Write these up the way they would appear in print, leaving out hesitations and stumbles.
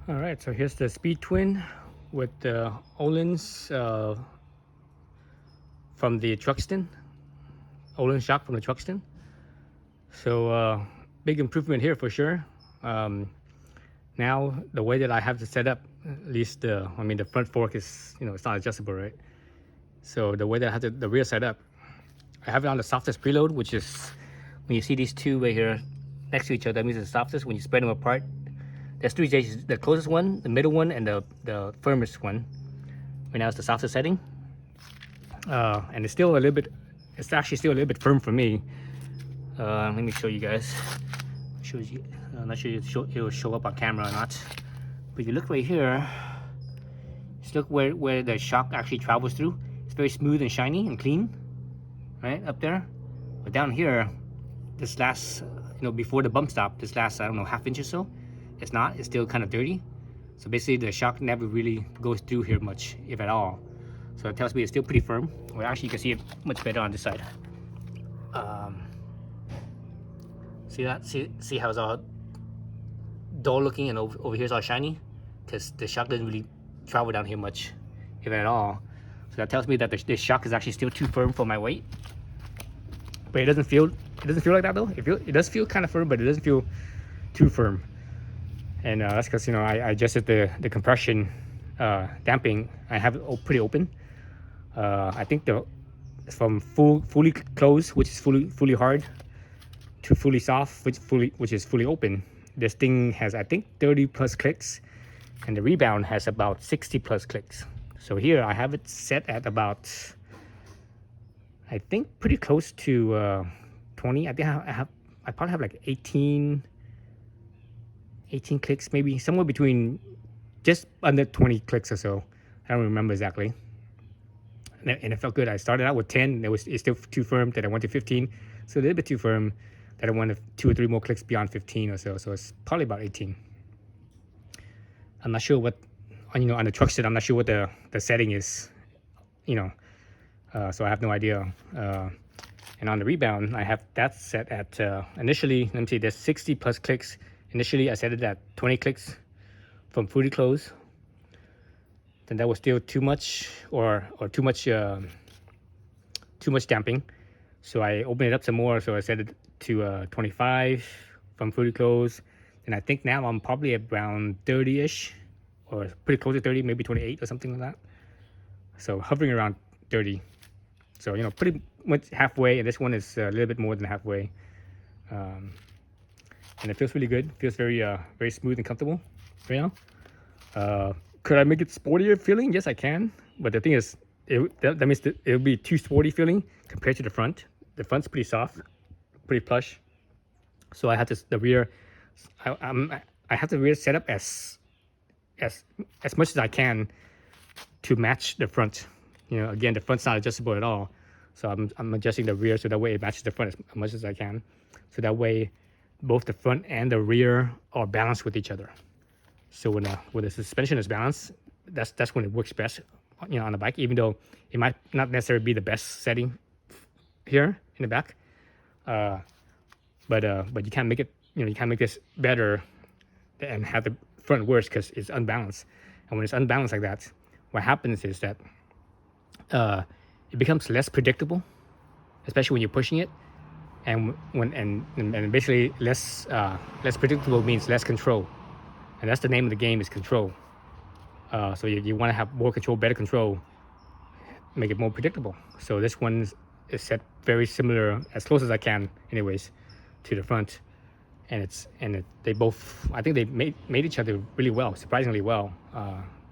All right, so here's the SpeedTwin with the Ohlins from the Truxton, Ohlins shock from the Truxton. So big improvement here for sure. Now the way that I have to set up, at least the front fork is, it's not adjustable, right? So the way that I have the rear set up, I have it on the softest preload, which is when you see these two right here next to each other, that means it's the softest. When you spread them apart, there's three stages: the closest one, the middle one, and the firmest one. Right now it's the softest setting, and it's still a little bit. It's actually still a little bit firm for me. Let me show you guys. Shows you. I'm not sure it will show up on camera or not. But you look right here. Just look where the shock actually travels through. It's very smooth and shiny and clean, right up there. But down here, this last, before the bump stop, this last, I don't know, half inch or so. It's not. It's still kind of dirty. So basically, the shock never really goes through here much, if at all. So it tells me it's still pretty firm. Well, actually, you can see it much better on this side. See that? See how it's all dull looking, and over here it's all shiny, because the shock doesn't really travel down here much, if at all. So that tells me that this shock is actually still too firm for my weight. But it doesn't feel like that though. It does feel kind of firm, but it doesn't feel too firm. And that's because I adjusted the compression damping. I have it pretty open. I think from fully closed, which is fully hard, to fully soft, which is fully open. This thing has, I think, 30 plus clicks, and the rebound has about 60 plus clicks. So here I have it set at about, I think, pretty close to 20. I think I probably have like 18 clicks, maybe somewhere between just under 20 clicks or so. I don't remember exactly. And it felt good. I started out with 10. It's still too firm. Then I went to 15, so a little bit too firm. Then I wanted 2 or 3 more clicks beyond 15 or so. So it's probably about 18. I'm not sure what, on the Truxton, I'm not sure what the setting is, so I have no idea. And on the rebound, I have that set at, initially, let me see, there's 60 plus clicks. Initially, I set it at 20 clicks from fully closed. Then that was still too much, or too much damping. So I opened it up some more. So I set it to 25 from fully closed. And I think now I'm probably around 30-ish, or pretty close to 30, maybe 28 or something like that. So hovering around 30. So, pretty much halfway. And this one is a little bit more than halfway. And it feels really good. Feels very very smooth and comfortable right now. Could I make it sportier feeling? Yes, I can. But the thing is, that means it'll be too sporty feeling compared to the front. The front's pretty soft, pretty plush. So I have the rear. I have the rear set up as much as I can to match the front. Again, the front's not adjustable at all. So I'm adjusting the rear so that way it matches the front as much as I can. So that way, both the front and the rear are balanced with each other. So when the suspension is balanced, that's when it works best, on the bike. Even though it might not necessarily be the best setting here in the back, but you can't make it. You can't make this better and have the front worse because it's unbalanced. And when it's unbalanced like that, what happens is that it becomes less predictable, especially when you're pushing it. And basically less predictable means less control, and that's the name of the game, is control. So you want to have more control, better control, make it more predictable. So this one is set very similar, as close as I can, anyways, to the front, and they both, I think they made each other really well, surprisingly well,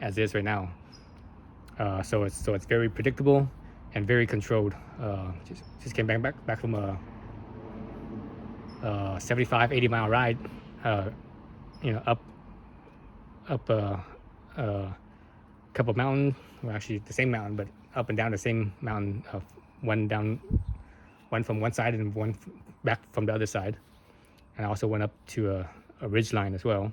as is right now. So it's very predictable and very controlled. Just came back from a 75-80 mile ride, up a couple of mountains, well, actually the same mountain, but up and down the same mountain, one from one side and one back from the other side. And I also went up to a ridge line as well.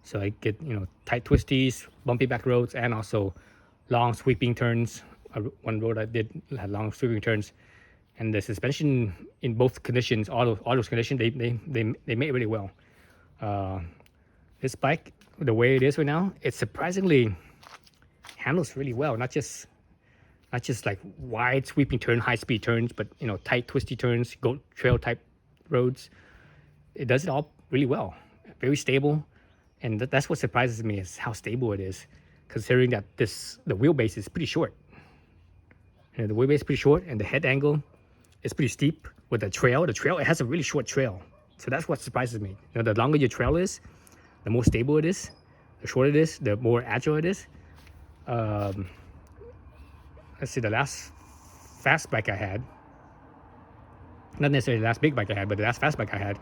So I get, tight twisties, bumpy back roads, and also long sweeping turns. One road I did had long sweeping turns. And the suspension in both conditions, all those conditions, they made it really well. This bike, the way it is right now, it surprisingly handles really well. Not just like wide sweeping turn, high speed turns, but tight twisty turns, goat trail type roads. It does it all really well. Very stable, and that's what surprises me is how stable it is, considering that the wheelbase is pretty short. The wheelbase is pretty short, and the head angle is pretty steep with the trail. The trail, it has a really short trail, so that's what surprises me. The longer your trail is, the more stable it is. The shorter it is, the more agile it is. Let's see, the last fast bike I had, not necessarily the last big bike I had, but the last fast bike I had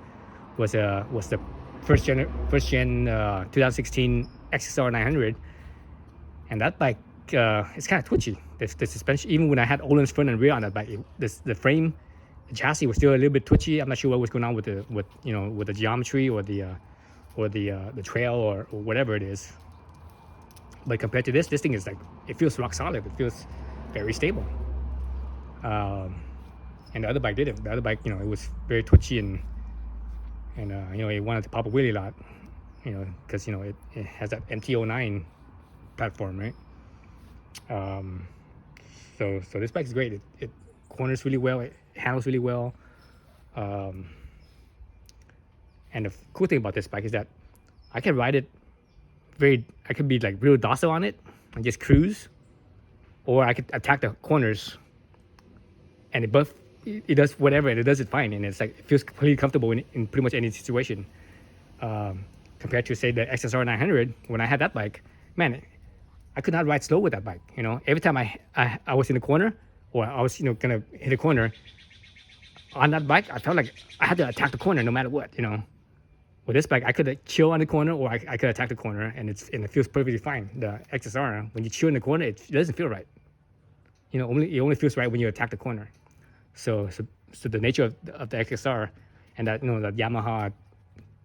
was the first gen 2016 XSR 900, and that bike it's kind of twitchy. The suspension, even when I had Ohlins front and rear on that bike, the frame, the chassis was still a little bit twitchy. I'm not sure what was going on with the geometry or the trail or whatever it is. But compared to this thing is like, it feels rock solid. It feels very stable. And the other bike didn't. The other bike, it was very twitchy and it wanted to pop a wheelie a lot, because it has that MT-09 platform, right? So this bike is great. It corners really well. It handles really well. And the cool thing about this bike is that I can ride it I could be like real docile on it and just cruise, or I could attack the corners, and it does whatever, and it does it fine, and it's like, it feels completely comfortable in pretty much any situation. Compared to, say, the XSR 900, when I had that bike, man, I could not ride slow with that bike. Every time I was in the corner, or I was gonna hit a corner on that bike, I felt like I had to attack the corner no matter what. With this bike, I could chill on the corner, or I could attack the corner, and it feels perfectly fine. The XSR, when you chill in the corner, it doesn't feel right. It only feels right when you attack the corner. So the nature of the XSR and that that Yamaha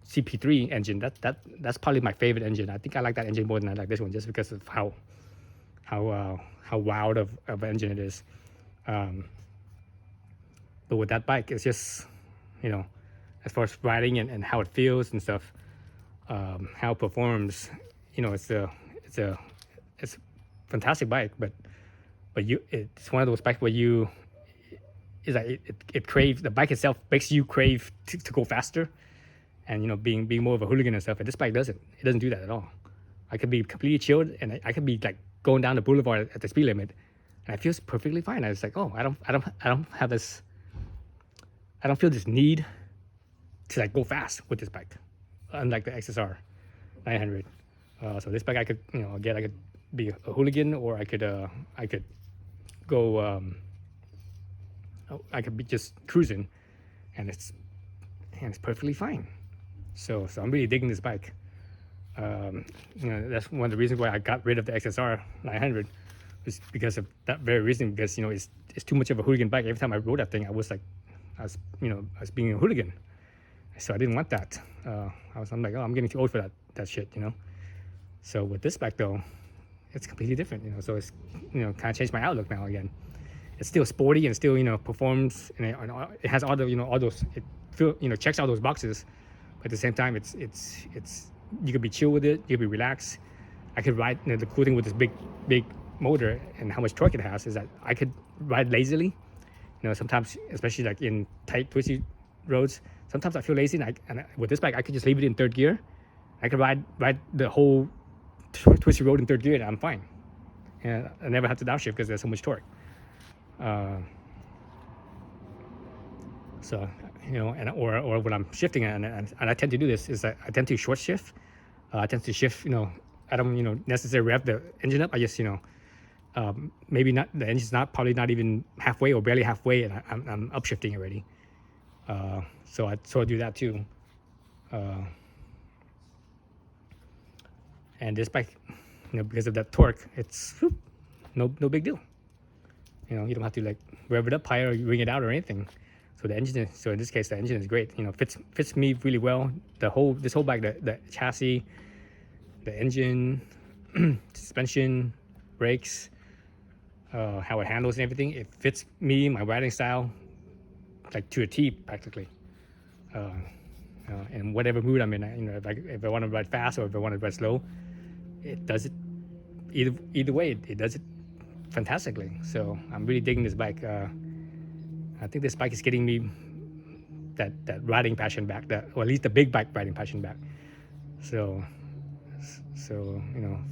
CP3 engine, that's probably my favorite engine. I think I like that engine more than I like this one, just because of how wild of an engine it is. But with that bike, it's just as far as riding and how it feels and stuff, how it performs, it's a fantastic bike. But it's one of those bikes where it craves, the bike itself makes you crave to go faster, and being more of a hooligan and stuff. And this bike doesn't. It doesn't do that at all. I could be completely chilled, and I could be like going down the boulevard at the speed limit, and it feels perfectly fine. I was like, oh, I don't have this. I don't feel this need to like go fast with this bike, unlike the XSR 900. So this bike, I could again, I could be a hooligan, or I could go. I could be just cruising, and it's perfectly fine. So I'm really digging this bike. That's one of the reasons why I got rid of the XSR 900, was because of that very reason. Because it's too much of a hooligan bike. Every time I rode that thing, I was being a hooligan. So I didn't want that. I'm like, oh, I'm getting too old for that shit. So with this bike though, it's completely different. So it's kind of changed my outlook now again. It's still sporty and still performs, and it has all the all those, it checks all those boxes. But at the same time, it's you could be chill with it, you could be relaxed. I could ride. The cool thing with this big motor and how much torque it has is that I could ride lazily. Sometimes, especially like in tight twisty roads, sometimes I feel lazy, and with this bike I could just leave it in third gear. I could ride the whole twisty road in third gear, and I'm fine. And I never have to downshift because there's so much torque. So or when I'm shifting, and I tend to do this, is that I tend to short shift. I tend to shift. I don't necessarily rev the engine up. I just maybe not, the engine's probably not even halfway or barely halfway, and I'm upshifting already. So I do that too. And this bike, because of that torque, it's no big deal. You don't have to like rev it up higher or ring it out or anything. So in this case, the engine is great. Fits me really well. This whole bike, the chassis, the engine, suspension, brakes, how it handles and everything, it fits me, my riding style, like to a T practically. and whatever mood I'm in, if I want to ride fast or if I want to ride slow, it does it either way. It does it fantastically. So I'm really digging this bike. I think this bike is getting me that riding passion back, or at least the big bike riding passion back. So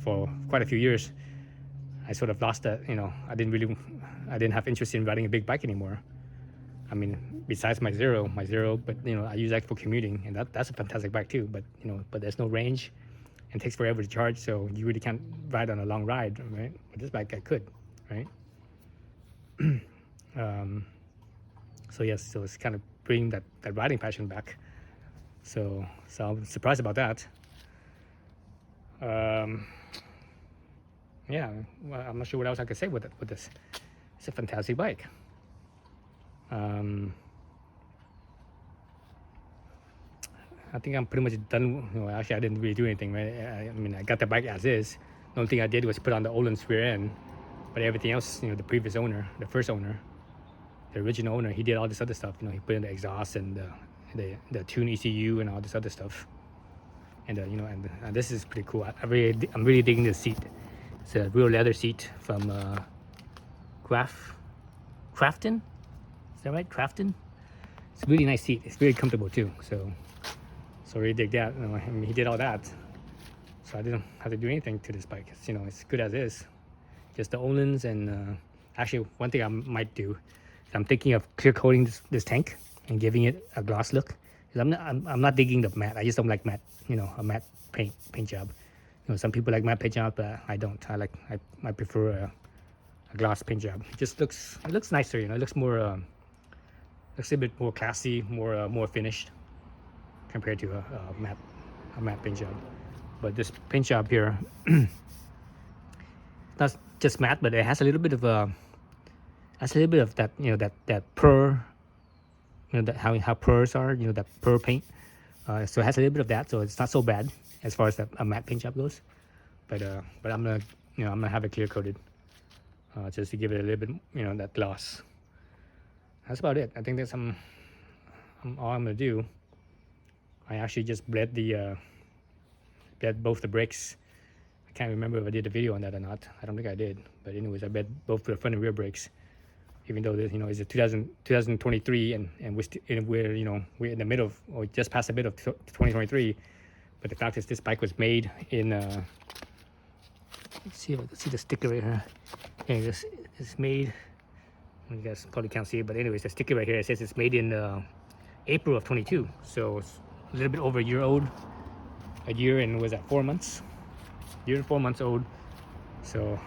for quite a few years, I sort of lost that. I didn't have interest in riding a big bike anymore. I mean, besides my zero, but I use that for commuting, and that's a fantastic bike too. But but there's no range, and it takes forever to charge, so you really can't ride on a long ride, right? But this bike I could, right? So yes, so it's kind of bringing that riding passion back. So I'm surprised about that. Yeah, well, I'm not sure what else I could say with this. It's a fantastic bike. I think I'm pretty much done. Actually, I didn't really do anything, right? I mean, I got the bike as is. The only thing I did was put on the Ohlins rear end, but everything else, the previous owner, the first owner, the original owner, he did all this other stuff. He put in the exhaust and the tune ECU and all this other stuff. And and this is pretty cool. I'm really digging this seat. It's a real leather seat from Crafton. Is that right? Crafton. It's a really nice seat. It's very comfortable too. So really dig that. I mean, he did all that, so I didn't have to do anything to this bike. It's it's good as is. Just the Ohlins, and actually one thing I might do is I'm thinking of clear coating this tank and giving it a gloss look. I'm not digging the matte. I just don't like matte. A matte paint job. Some people like matte paint job, but I don't. I prefer a gloss paint job. It just looks nicer. It looks more looks a bit more classy, more finished compared to a matte paint job. But this paint job here, not just matte, but it has a little bit of that that pearl, that how pearls are, that pearl paint. So it has a little bit of that, so it's not so bad as far as a matte paint job goes. But I'm gonna have it clear coated, just to give it a little bit, that gloss. That's about it. I think that's all I'm gonna do. I actually just bled both the brakes. I can't remember if I did a video on that or not. I don't think I did. But anyways, I bled both the front and rear brakes. Even though this, it's a 2023, and we're in the middle of, or just past the middle of 2023. But the fact is, this bike was made in. Let's see if I can see the sticker right here. Yeah, it's made. You guys probably can't see it, but anyways, the sticker right here, it says it's made in April of 22. So it's a little bit over a year old. A year and was that 4 months? Year and 4 months old. So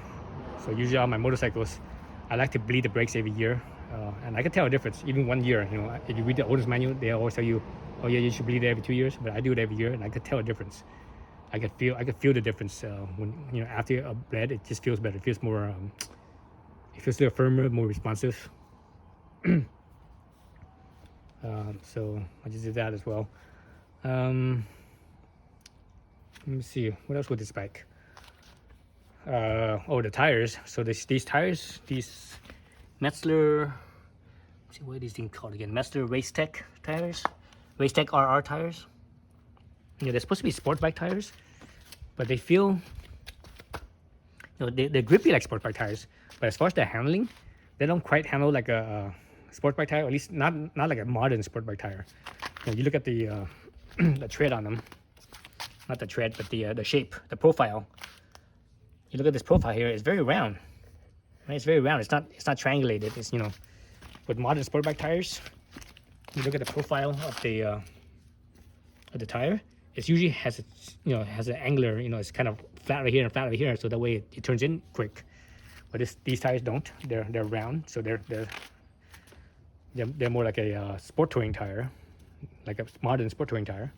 usually on my motorcycles, I like to bleed the brakes every year, and I can tell a difference even 1 year. If you read the owner's manual, they always tell you, oh yeah, you should bleed it every 2 years. But I do it every year, and I can tell a difference. I could feel the difference when after a bled, it just feels better. It feels more. It feels a little firmer, more responsive. So I just did that as well. Let me see, what else with this bike? The tires. So these tires, these Metzler, let's see, what are these things called again? Metzler Racetech tires, Racetech RR tires. They're supposed to be sport bike tires, but they feel, they're grippy like sport bike tires. But as far as the handling, they don't quite handle like a sport bike tire, or at least not like a modern sport bike tire. You look at the the tread on them, not the tread, but the shape, the profile. You look at this profile here; it's very round. Right? It's very round. It's not triangulated. It's with modern sport bike tires, you look at the profile of the tire. It usually has has an angular. It's kind of flat right here and flat right here, so that way it turns in quick. But these tires don't. They're round, so they're more like a sport touring tire, like a modern sport touring tire.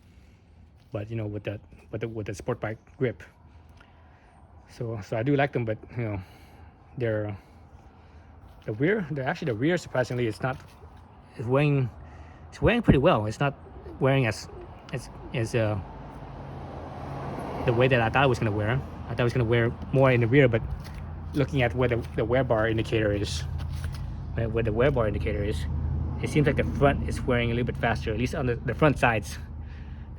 But with the sport bike grip. So I do like them, but they're the rear surprisingly it's wearing pretty well. It's not wearing as the way that I thought it was gonna wear. I thought it was gonna wear more in the rear, but looking at where the wear bar indicator is, where the wear bar indicator is, it seems like the front is wearing a little bit faster, at least on the front sides.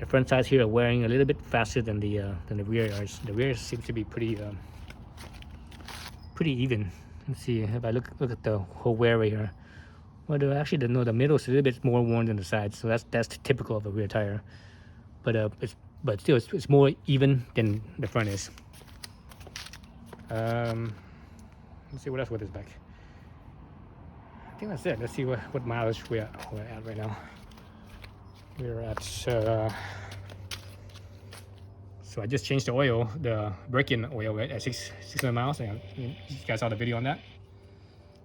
the front sides here are wearing a little bit faster than the rear yards. The rear seems to be pretty even. Let's see if I look at the whole wear right here. Well, actually the middle is a little bit more worn than the sides, so that's typical of a rear tire. But still it's more even than the front is. Let's see what else with this bike. I think that's it. Let's see what mileage we're at right now. We're at so I just changed the oil, the break-in oil at 600 miles. And you guys saw the video on that.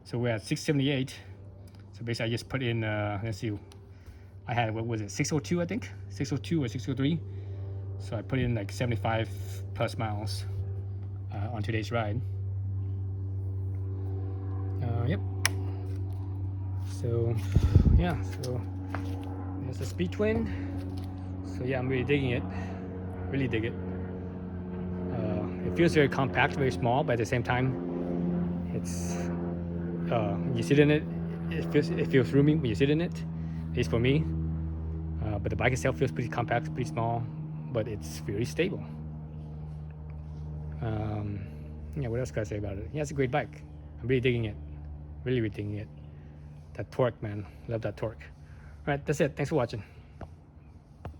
So we're at 678. So basically I just put in, let's see, I had, what was it, 602 I think? 602 or 603. So I put in like 75 plus miles on today's ride. Yep. So yeah, so there's the SpeedTwin. So yeah, I'm really digging it. Really dig it. It feels very compact, very small, but at the same time, it's you sit in it. It feels roomy when you sit in it. At least for me. But the bike itself feels pretty compact, pretty small, but it's very stable. Yeah, what else can I say about it? Yeah, it's a great bike. I'm really digging it. Really digging it. That torque, man. Love that torque. All right, that's it. Thanks for watching.